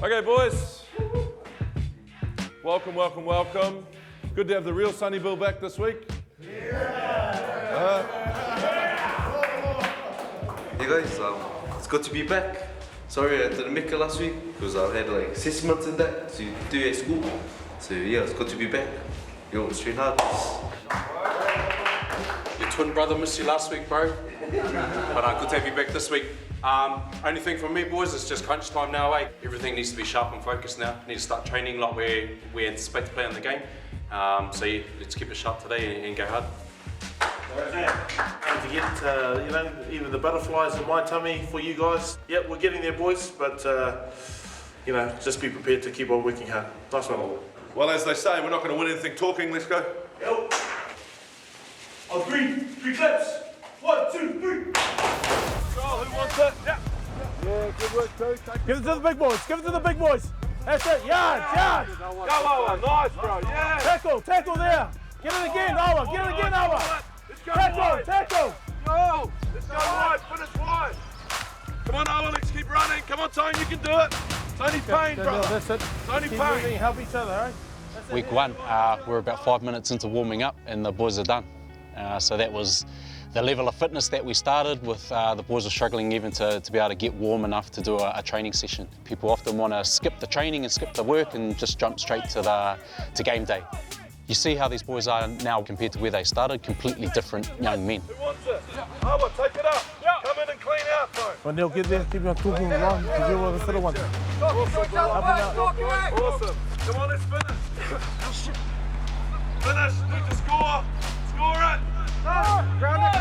Okay, boys. Welcome, welcome, welcome. Good to have the real Sonny Bill back this week. Hey guys, it's good to be back. Sorry I didn't make it last week because I had like 6 months in that to do at school. So yeah, it's good to be back. Yo, it's train hard. Your twin brother missed you last week, bro. But good to have you back this week. Only thing from me, boys, is just crunch time now, eh? Everything needs to be sharp and focused now. Need to start training like we anticipate to play in the game. So yeah, let's keep it sharp today and go hard. And to get, even the butterflies in my tummy for you guys. Yep, we're getting there, boys, but, just be prepared to keep on working hard. Nice one. Well, as they say, we're not going to win anything talking. Let's go. Yo. On three claps. 1, 2, 3. Who wants it? Yeah. Yeah, good work, too. Give it to the big boys. Give it to the big boys. That's it. Yards. Go, Owen. Nice, bro. Yeah. Tackle there. Get it again, Owen. Get it again, Owen. Let's go wide. Tackle. Go. Let's go wide. Finish wide. Come on, Owen. Let's keep running. Come on, Tony. You can do it. It's only pain, bro. That's it. It's only Keep pain. moving, help each other, eh? Week one, we're about 5 minutes into warming up and the boys are done. So that was the level of fitness that we started with. The boys are struggling even to be able to get warm enough to do a training session. People often want to skip the training and skip the work and just jump straight to game day. You see how these boys are now compared to where they started, completely different young men. Who wants it? Owen, take it up. Come in and clean out, bro. When they'll get there, keep on talking along to deal with the little ones. Awesome. Come on, let's finish. Finish. Need to score. Score it. Ground it.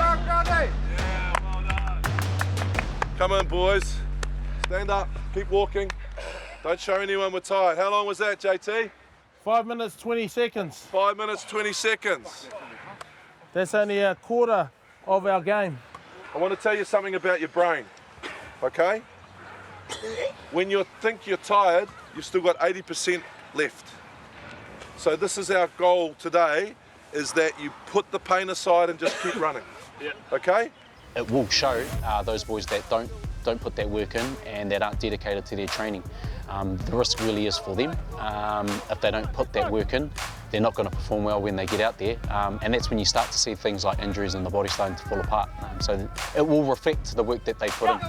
Yeah, well done. Come on, boys. Stand up. Keep walking. Don't show anyone we're tired. How long was that, JT? 5 minutes, 20 seconds. 5 minutes, 20 seconds. That's only a quarter of our game. I want to tell you something about your brain, okay? When you think you're tired, you've still got 80% left. So this is our goal today, is that you put the pain aside and just keep running, okay? It will show those boys that don't put that work in and that aren't dedicated to their training. The risk really is for them. If they don't put that work in, they're not going to perform well when they get out there. And that's when you start to see things like injuries and the body starting to fall apart. So it will reflect the work that they put in.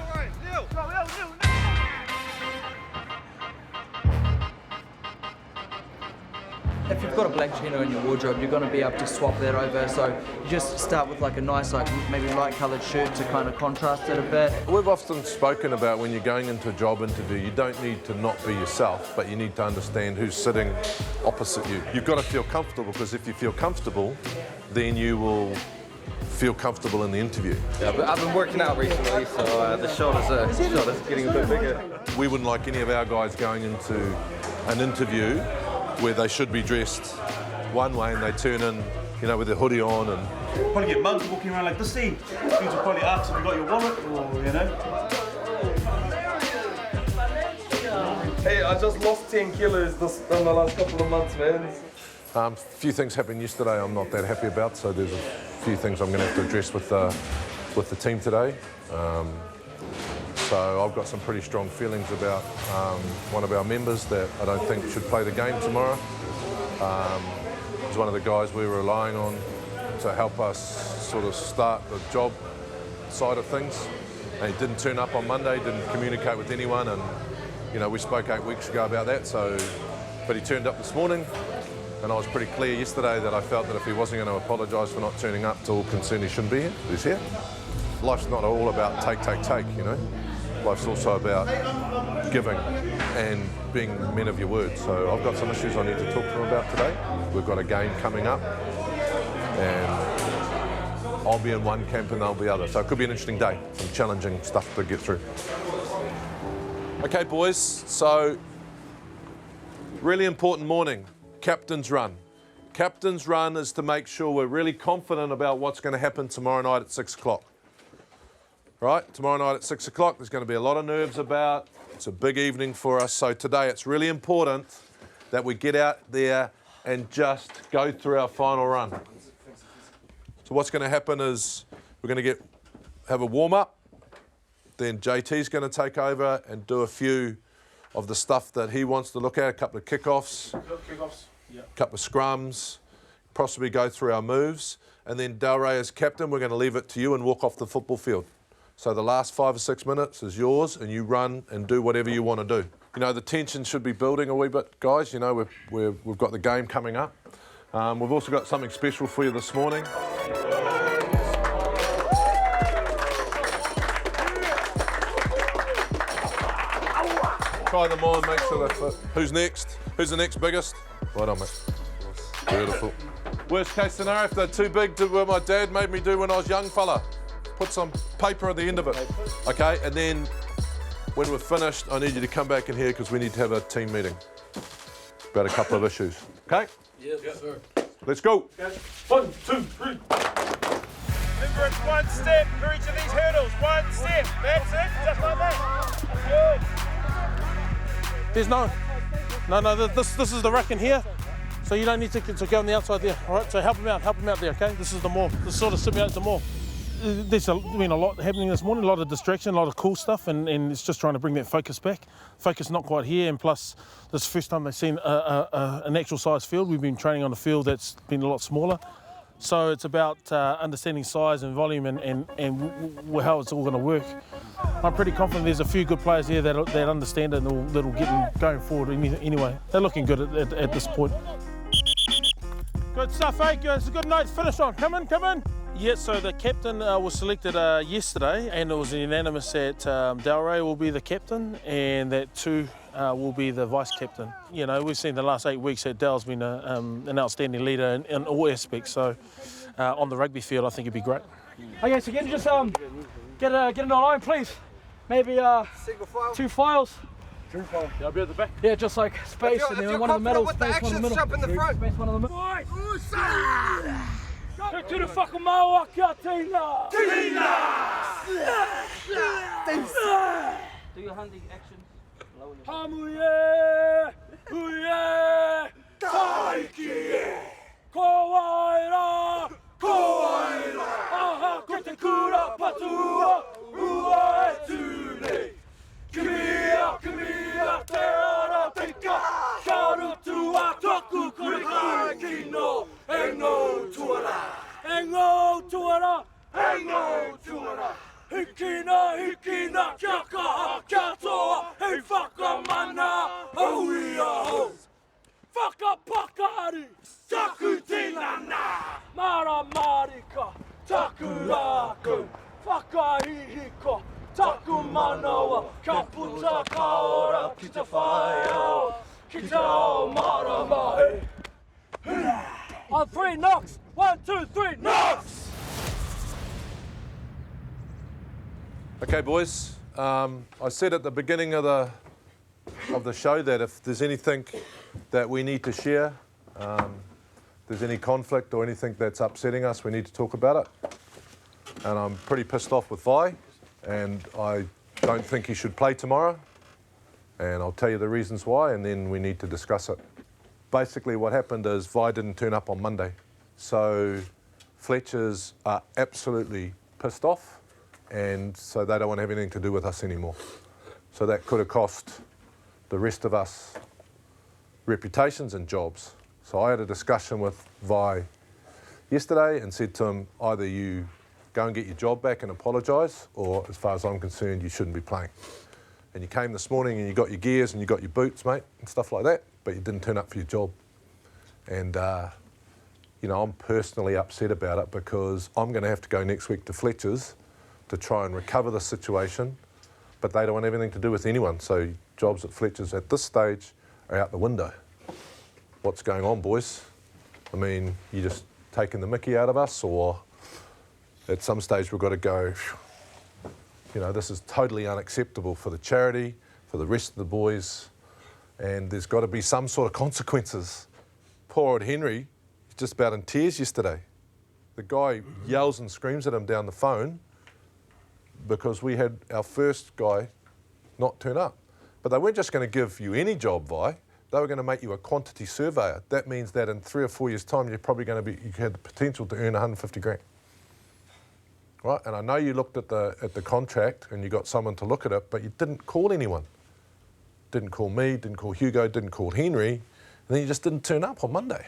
If you've got a black chino in your wardrobe, you're going to be able to swap that over. So you just start with like a nice, maybe light-coloured shirt to kind of contrast it a bit. We've often spoken about when you're going into a job interview, you don't need to not be yourself, but you need to understand who's sitting opposite you. You've got to feel comfortable, because if you feel comfortable, then you will feel comfortable in the interview. Yeah, but I've been working out recently, so the shoulders are getting a bit bigger. We wouldn't like any of our guys going into an interview where they should be dressed one way and they turn in, with their hoodie on and... Probably get mugs walking around like this thing. Dudes will probably ask if you got your wallet or, Hey, I just lost 10 kilos in the last couple of months, man. A few things happened yesterday I'm not that happy about, so there's a few things I'm going to have to address with the team today. So I've got some pretty strong feelings about one of our members that I don't think should play the game tomorrow. He's one of the guys we were relying on to help us sort of start the job side of things. And he didn't turn up on Monday, didn't communicate with anyone, and we spoke 8 weeks ago about that. But he turned up this morning, and I was pretty clear yesterday that I felt that if he wasn't going to apologise for not turning up to all concerned, he shouldn't be here. He's here. Life's not all about take. Life's also about giving and being men of your word. So I've got some issues I need to talk to him about today. We've got a game coming up, and I'll be in one camp and they'll be other. So it could be an interesting day, some challenging stuff to get through. Okay, boys, so really important morning, captain's run. Captain's run is to make sure we're really confident about what's going to happen tomorrow night at 6 o'clock. Right, tomorrow night at 6 o'clock, there's going to be a lot of nerves about. It's a big evening for us. So today it's really important that we get out there and just go through our final run. So what's going to happen is we're going to have a warm-up. Then JT's going to take over and do a few of the stuff that he wants to look at, a couple of kickoffs, Yeah. a couple of scrums, possibly go through our moves, and then Delray as captain, we're going to leave it to you and walk off the football field. So the last 5 or 6 minutes is yours, and you run and do whatever you want to do. You know, the tension should be building a wee bit, guys. You know, we've got the game coming up. We've also got something special for you this morning. Try them on, make sure they're fit. Who's next? Who's the next biggest? Right on, mate. Beautiful. Worst case scenario, if they're too big to what my dad made me do when I was young fella, put some paper at the end of it. Okay, and then when we're finished, I need you to come back in here because we need to have a team meeting about a couple of issues. Okay? Yes, sir. Let's go. 1, 2, 3. Remember, it's one step for each of these hurdles. One step. That's it. Just like that. Good. There's no. This is the rack in here. So you don't need to go on the outside there. All right. So help him out there. Okay. This is the more. This sort of simulates the more. There's been a lot happening this morning, a lot of distraction, a lot of cool stuff, and it's just trying to bring that focus back. Focus not quite here, and plus, this is the first time they've seen an actual size field. We've been training on a field that's been a lot smaller. So it's about understanding size and volume and how it's all going to work. I'm pretty confident there's a few good players here that understand it and that'll get them going forward anyway. They're looking good at this point. Good stuff, eh? It's a good night to finish on. Come in. Yes, so the captain was selected yesterday, and it was unanimous that Delray will be the captain and that Tu will be the vice captain. You know, we've seen the last 8 weeks that Del's been an outstanding leader in all aspects, so on the rugby field I think it'd be great. Okay, so can you just get an line, please? Maybe 2 files. Yeah, I'll be at the back. Yeah, just like space and then one in the middle, space one in the middle. Jump in the front. Space one in the middle. Go to the fucking Mawaka, Tina! Do your hunting actions. Hamuye! Uye! Taiki! Kawaira! Aha, kote kura patua! Ua tune! Kumia, te ara teka! Karutua toku kurikari kino! Engo tuara! Hikina, kiaka, kiatoa, hei whakamana, auia ho. Whakapakari, taku tinana, mara marika, taku raku, whakahihiko, taku manawa, ka puta kaora, kita whaeao, kita o mara mahi. On 3 knocks, 1, 2, 3, knocks! Okay, boys. I said at the beginning of the show that if there's anything that we need to share, there's any conflict or anything that's upsetting us, we need to talk about it. And I'm pretty pissed off with Vi, and I don't think he should play tomorrow. And I'll tell you the reasons why, and then we need to discuss it. Basically, what happened is Vi didn't turn up on Monday. So Fletchers are absolutely pissed off, and so they don't want to have anything to do with us anymore. So that could have cost the rest of us reputations and jobs. So I had a discussion with Vi yesterday and said to him, either you go and get your job back and apologise, or as far as I'm concerned, you shouldn't be playing. And you came this morning and you got your gears and you got your boots, mate, and stuff like that, but you didn't turn up for your job. And you know, I'm personally upset about it because I'm going to have to go next week to Fletcher's to try and recover the situation, but they don't want anything to do with anyone. So jobs at Fletcher's at this stage are out the window. What's going on, boys? I mean, you just taking the mickey out of us, or at some stage we've got to go, you know, this is totally unacceptable for the charity, for the rest of the boys, and there's got to be some sort of consequences. Poor old Henry, he's just about in tears yesterday. The guy yells and screams at him down the phone because we had our first guy not turn up. But they weren't just going to give you any job, Vi. They were going to make you a quantity surveyor. That means that in 3 or 4 years' time, you're probably going to be, you had the potential to earn 150 grand. Right? And I know you looked at the contract and you got someone to look at it, but you didn't call anyone. didn't call me, didn't call Hugo, didn't call Henry, and then you just didn't turn up on Monday.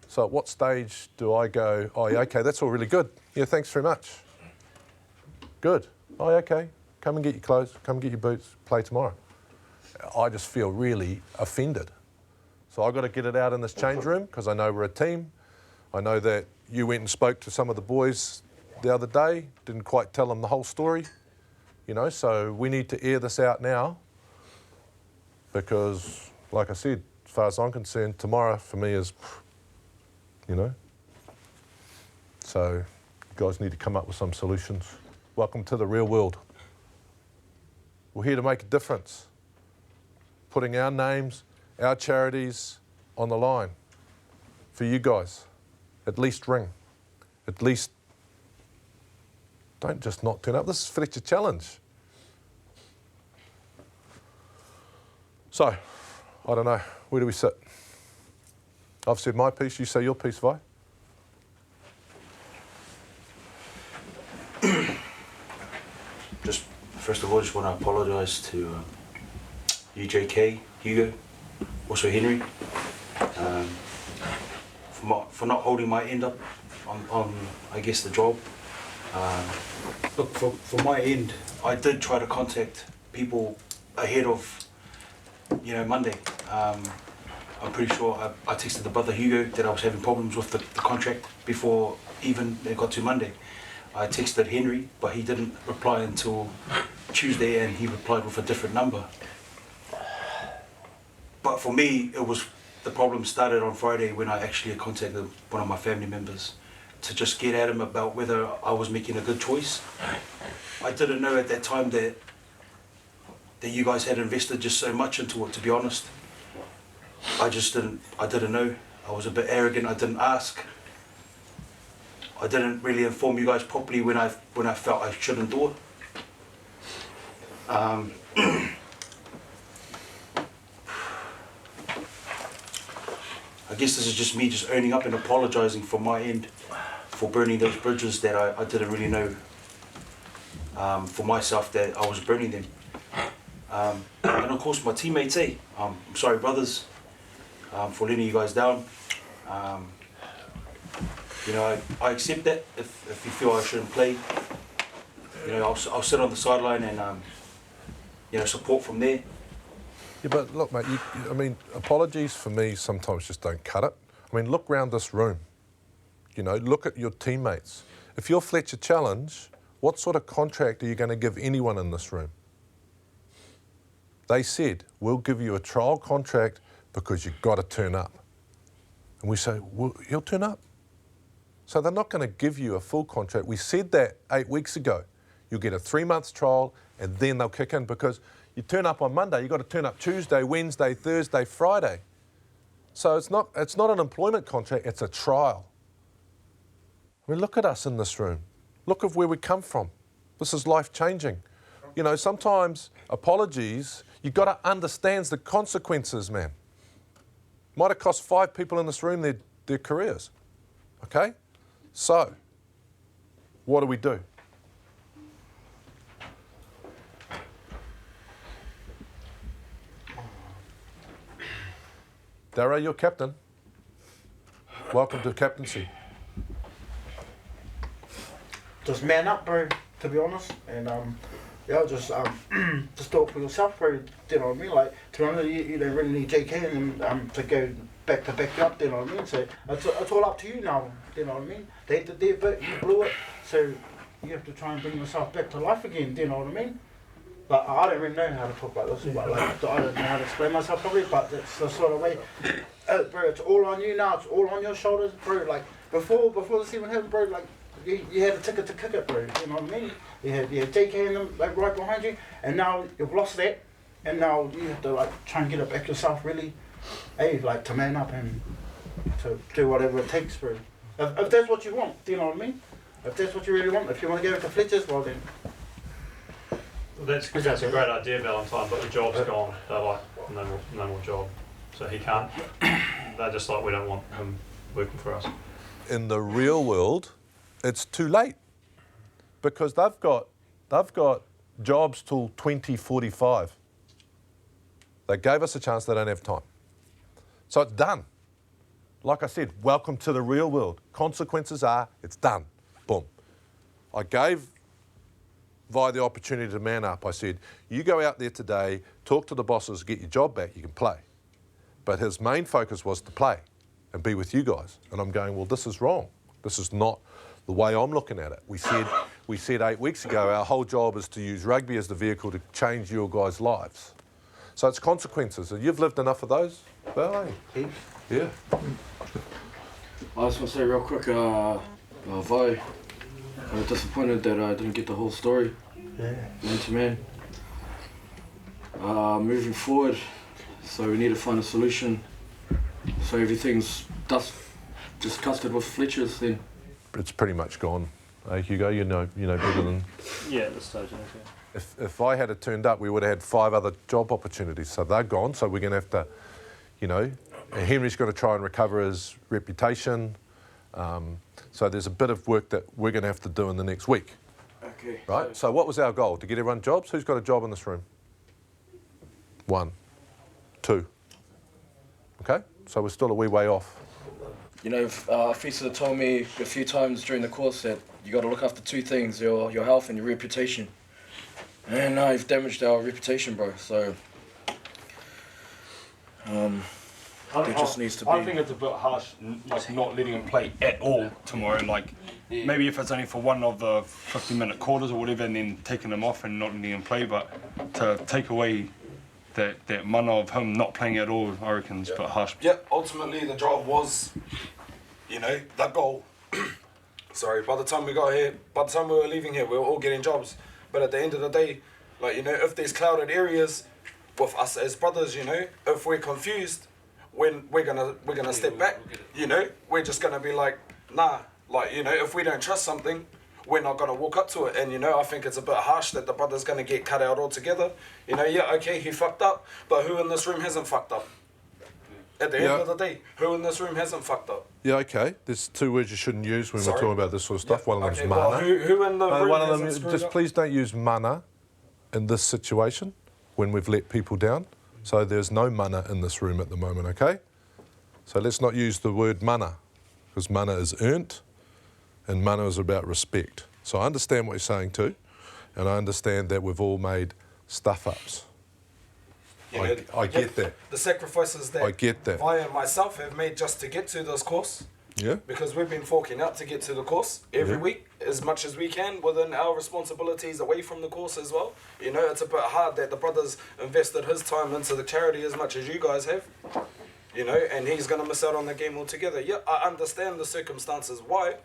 So at what stage do I go, oh yeah, okay, that's all really good. Yeah, thanks very much. Good. Oh yeah, okay, come and get your clothes, come and get your boots, play tomorrow. I just feel really offended. So I've got to get it out in this change room because I know we're a team. I know that you went and spoke to some of the boys the other day, didn't quite tell them the whole story, you know, so we need to air this out now because, like I said, as far as I'm concerned, tomorrow for me is, you know. So you guys need to come up with some solutions. Welcome to the real world. We're here to make a difference, putting our names, our charities on the line for you guys. At least ring. At least don't just not turn up. This is Fletcher Challenge. So, I don't know. Where do we sit? I've said my piece. You say your piece, Vi. Just first of all, I just want to apologise to UJK, Hugo, also Henry, for not holding my end up on I guess, the job. Look, for my end, I did try to contact people ahead of, you know, Monday. I'm pretty sure I texted the brother Hugo that I was having problems with the contract before even it got to Monday. I texted Henry, but he didn't reply until Tuesday, and he replied with a different number. But for me, the problem started on Friday when I actually contacted one of my family members to just get at him about whether I was making a good choice. I didn't know at that time that you guys had invested just so much into it, to be honest. I didn't know. I was a bit arrogant, I didn't ask. I didn't really inform you guys properly when I felt I shouldn't do it. I guess this is just me just owning up and apologising for my end for burning those bridges that I didn't really know for myself that I was burning them. And of course my teammates, I'm sorry brothers for letting you guys down. You know, I accept that if you feel I shouldn't play. You know, I'll sit on the sideline and you know, support from there. Yeah, but look, mate, I mean, apologies for me sometimes just don't cut it. I mean, look round this room. You know, look at your teammates. If you're Fletcher Challenge, what sort of contract are you going to give anyone in this room? They said, we'll give you a trial contract because you've got to turn up. And we say, well, you'll turn up. So they're not going to give you a full contract. We said that 8 weeks ago. You'll get a 3-month trial and then they'll kick in because you turn up on Monday, you've got to turn up Tuesday, Wednesday, Thursday, Friday. So it's not an employment contract, it's a trial. I mean, look at us in this room. Look at where we come from. This is life-changing. You know, sometimes apologies, you've got to understand the consequences, man. Might have cost 5 people in this room their careers. Okay? So, what do we do? Dara, you're captain. Welcome to captaincy. Just man up, bro, to be honest. And yeah, just do it for yourself, bro. You know what I mean? Like, to be honest, you don't really need JK and to go back you up, you know what I mean? So it's all up to you now, you know what I mean? They did their bit, you blew it, so you have to try and bring yourself back to life again, do you know what I mean? But I don't really know how to talk about this, but like, I don't know how to explain myself probably, but it's the sort of way, bro, it's all on you now, it's all on your shoulders, bro. Like, before this even happened, bro, like, you had a ticket to kick it, bro, you know what I mean? You had JK and them, like, right behind you, and now you've lost that, and now you have to, like, try and get it back yourself, really, like, to man up and to do whatever it takes, bro. If that's what you want, do you know what I mean? If that's what you really want, if you want to go into Fletcher's, well then. Well, that's a great idea, Valentine, but the job's gone. They're like, no more job. So he can't. They're just like, we don't want him working for us. In the real world, it's too late because they've got jobs till 2045. They gave us a chance, they don't have time. So it's done. Like I said, welcome to the real world. Consequences are, it's done. Boom. I gave Vi the opportunity to man up. I said, you go out there today, talk to the bosses, get your job back, you can play. But his main focus was to play and be with you guys. And I'm going, well, this is wrong. This is not the way I'm looking at it. We said 8 weeks ago, our whole job is to use rugby as the vehicle to change your guys' lives. So it's consequences. And you've lived enough of those, Val, eh? Yeah. I just want to say real quick, Vi, I'm disappointed that I didn't get the whole story, man to man. Moving forward, so we need to find a solution. So everything's just custard with Fletcher's then. It's pretty much gone. Hugo, you know better than... Yeah, at this stage, yeah. If I had it turned up, we would have had 5 other job opportunities. So they're gone, so we're going to have to, Henry's going to try and recover his reputation. So there's a bit of work that we're going to have to do in the next week. Okay. Right? So what was our goal? To get everyone jobs? Who's got a job in this room? 1, 2. Okay? So we're still a wee way off. Fisa told me a few times during the course that you got to look after 2 things, your health and your reputation. And you've damaged our reputation, bro. So there just needs to be... I think it's a bit harsh, like not letting him play at all tomorrow. Like maybe if it's only for one of the 50-minute quarters or whatever, and then taking him off and not letting him play. But to take away that mana of him not playing at all, I reckon, is a bit harsh. Yeah, ultimately the job was, the goal. Sorry, by the time we got here, by the time we were leaving here, we were all getting jobs. But at the end of the day, if there's clouded areas with us as brothers, if we're confused, when we're gonna step back, we're just gonna be like, nah, if we don't trust something, we're not gonna walk up to it. And I think it's a bit harsh that the brother's gonna get cut out altogether. Okay, he fucked up, but who in this room hasn't fucked up? At the end of the day, who in this room hasn't fucked up? Yeah, okay. There's 2 words you shouldn't use when we're talking about this sort of stuff. One of them's Okay, mana. well, who in the room one of hasn't them, screwed just up? please don't use mana in this situation when we've let people down. So there's no mana in this room at the moment, okay? So let's not use the word mana, because mana is earned and mana is about respect. So I understand what you're saying too, and I understand that we've all made stuff-ups. I get that. The sacrifices that I get that. I and myself have made just to get to this course. Yeah. Because we've been forking out to get to the course every week as much as we can within our responsibilities away from the course as well. It's a bit hard that the brother's invested his time into the charity as much as you guys have. And he's going to miss out on the game altogether. Yeah, I understand the circumstances why,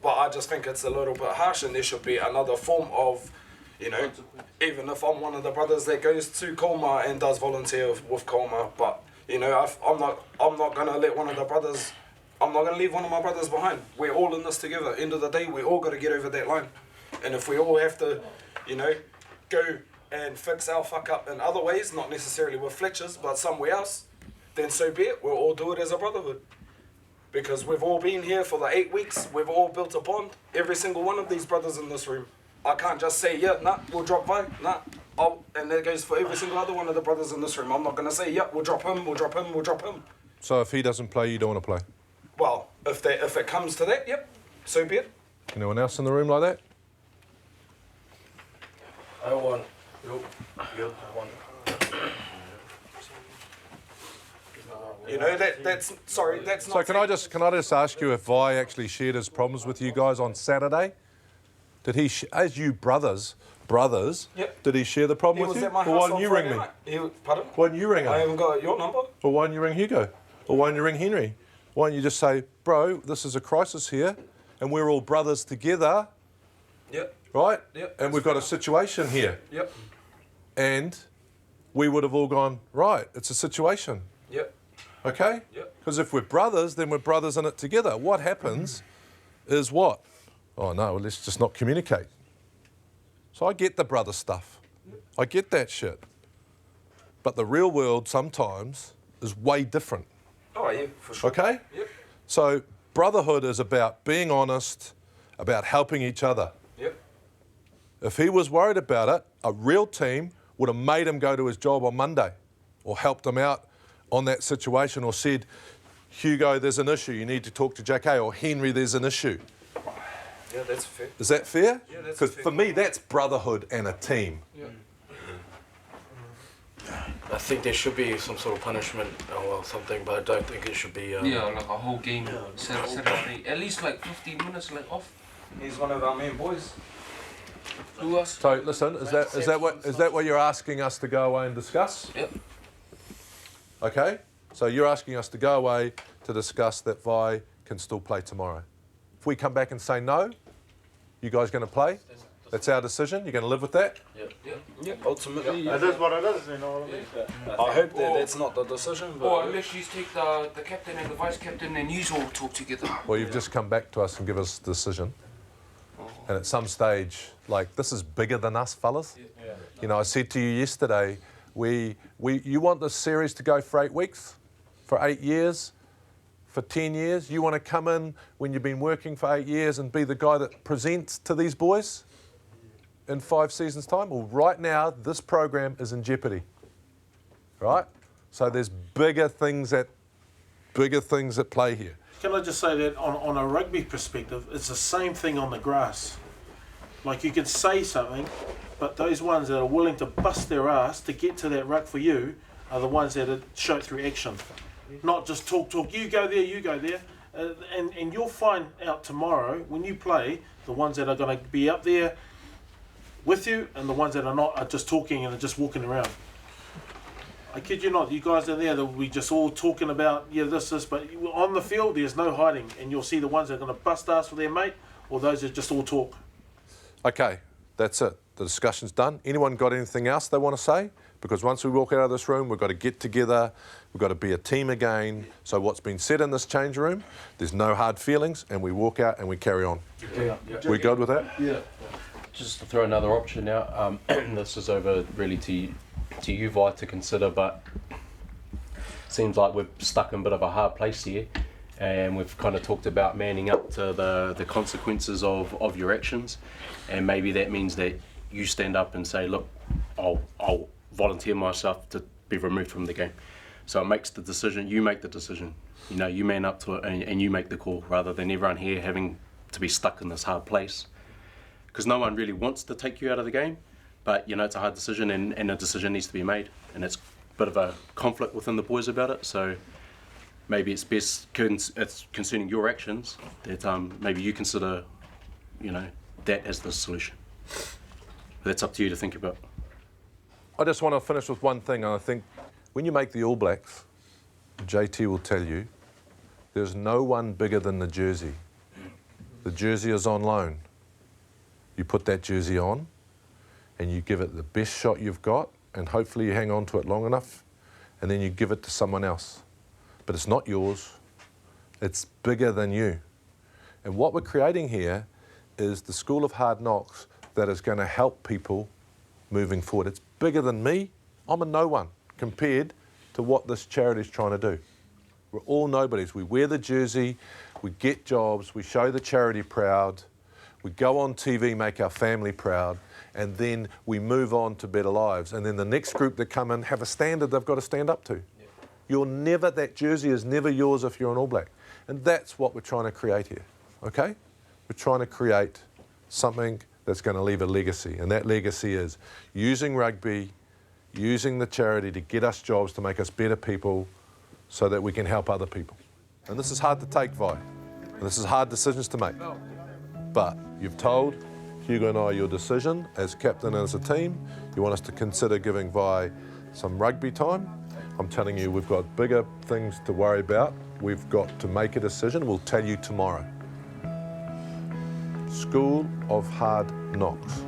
but I just think it's a little bit harsh and there should be another form of, even if I'm one of the brothers that goes to Colmar and does volunteer with Colmar, but, I'm not going to let one of the brothers... I'm not going to leave one of my brothers behind. We're all in this together. End of the day, we all got to get over that line. And if we all have to, go and fix our fuck up in other ways, not necessarily with Fletcher's, but somewhere else, then so be it. We'll all do it as a brotherhood. Because we've all been here for the 8 weeks. We've all built a bond. Every single one of these brothers in this room. I can't just say, we'll drop Vi. And that goes for every single other one of the brothers in this room. I'm not going to say, we'll drop him, we'll drop him, we'll drop him. So if he doesn't play, you don't want to play? Well, if it comes to that, so be it. Anyone else in the room like that? I won. That's So not... can I just ask you if Vi actually shared his problems with you guys on Saturday? Did he, as you brothers, did he share the problem with you? At my Or house why on didn't you Friday ring me? night. Pardon? Why didn't you ring him? I haven't got your number. Or why didn't you ring Hugo? Or why didn't you ring Henry? Why don't you just say, bro, this is a crisis here, and we're all brothers together, right? And we've got a situation here. And we would have all gone, right, it's a situation. Okay? Because if we're brothers, then we're brothers in it together. What happens is what? Oh, no, well, let's just not communicate. So I get the brother stuff. I get that shit. But the real world sometimes is way different. Oh, yeah, for sure. Okay? Yep. So brotherhood is about being honest, about helping each other. Yep. If he was worried about it, a real team would have made him go to his job on Monday or helped them out on that situation, or said, Hugo, there's an issue, you need to talk to JK, or Henry, there's an issue. Yeah, that's fair. Is that fair? Yeah, that's Because fair. for me, that's brotherhood and a team. Yeah. I think there should be some sort of punishment or something, but I don't think it should be. Yeah, like a whole game, Saturday. At least like 15 minutes like off. He's one of our main boys. Who else? So listen, is that what you're asking us to go away and discuss? Yep. Okay. So you're asking us to go away to discuss that Vi can still play tomorrow. If we come back and say no, you guys going to play? That's our decision. You're going to live with that? Yeah. Ultimately, It is what it is, you know what I mean? I hope that that's not the decision. But Or unless you take the captain and the vice captain and you all talk together. Well, you've just come back to us and give us a decision. And at some stage, like, this is bigger than us, fellas. You know, I said to you yesterday, you want this series to go for 8 weeks, for 8 years, for 10 years? You want to come in when you've been working for 8 years and be the guy that presents to these boys in 5 seasons' time? Well, right now, this program is in jeopardy, right? So there's bigger things at play here. Can I just say that on a rugby perspective, it's the same thing on the grass. Like, you can say something, but those ones that are willing to bust their ass to get to that ruck for you are the ones that show it through action. Not just talk, you go there, you go there. And you'll find out tomorrow when you play, the ones that are going to be up there with you and the ones that are not are just talking and are just walking around. I kid you not, you guys are there, they'll be just all talking about, yeah, this, but on the field, there's no hiding, and you'll see the ones that are going to bust ass for their mate, or those that just all talk. Okay, that's it. The discussion's done. Anyone got anything else they want to say? Because once we walk out of this room, we've got to get together, we've got to be a team again. So what's been said in this change room, there's no hard feelings, and we walk out and we carry on. Yeah. We good with that? Yeah. Just to throw another option out, this is over really to you, Vi, to consider, but seems like we're stuck in a bit of a hard place here, and we've kind of talked about manning up to the consequences of your actions, and maybe that means that you stand up and say, look, I'll volunteer myself to be removed from the game. So it makes the decision, you make the decision, you know, you man up to it and you make the call, rather than everyone here having to be stuck in this hard place. Because no one really wants to take you out of the game, but you know, it's a hard decision, and a decision needs to be made, and it's a bit of a conflict within the boys about it. So maybe it's best, it's concerning your actions, that maybe you consider, you know, that as the solution. But that's up to you to think about. I just want to finish with one thing, and I think when you make the All Blacks, JT will tell you, there's no one bigger than the jersey. The jersey is on loan. You put that jersey on and you give it the best shot you've got, and hopefully you hang on to it long enough, and then you give it to someone else. But it's not yours. It's bigger than you. And what we're creating here is the School of Hard Knocks that is going to help people moving forward. It's bigger than me. I'm a no one compared to what this charity is trying to do. We're all nobodies. We wear the jersey, we get jobs, we show the charity proud, we go on TV, make our family proud, and then we move on to better lives. And then the next group that come in have a standard they've got to stand up to. You're never, that jersey is never yours if you're an All Black. And that's what we're trying to create here, okay? We're trying to create something that's going to leave a legacy. And that legacy is using rugby, using the charity to get us jobs, to make us better people so that we can help other people. And this is hard to take, Vi. And this is hard decisions to make. But you've told Hugo and I your decision as captain and as a team. You want us to consider giving Vi some rugby time. I'm telling you, we've got bigger things to worry about. We've got to make a decision. We'll tell you tomorrow. School of Hard Knocks.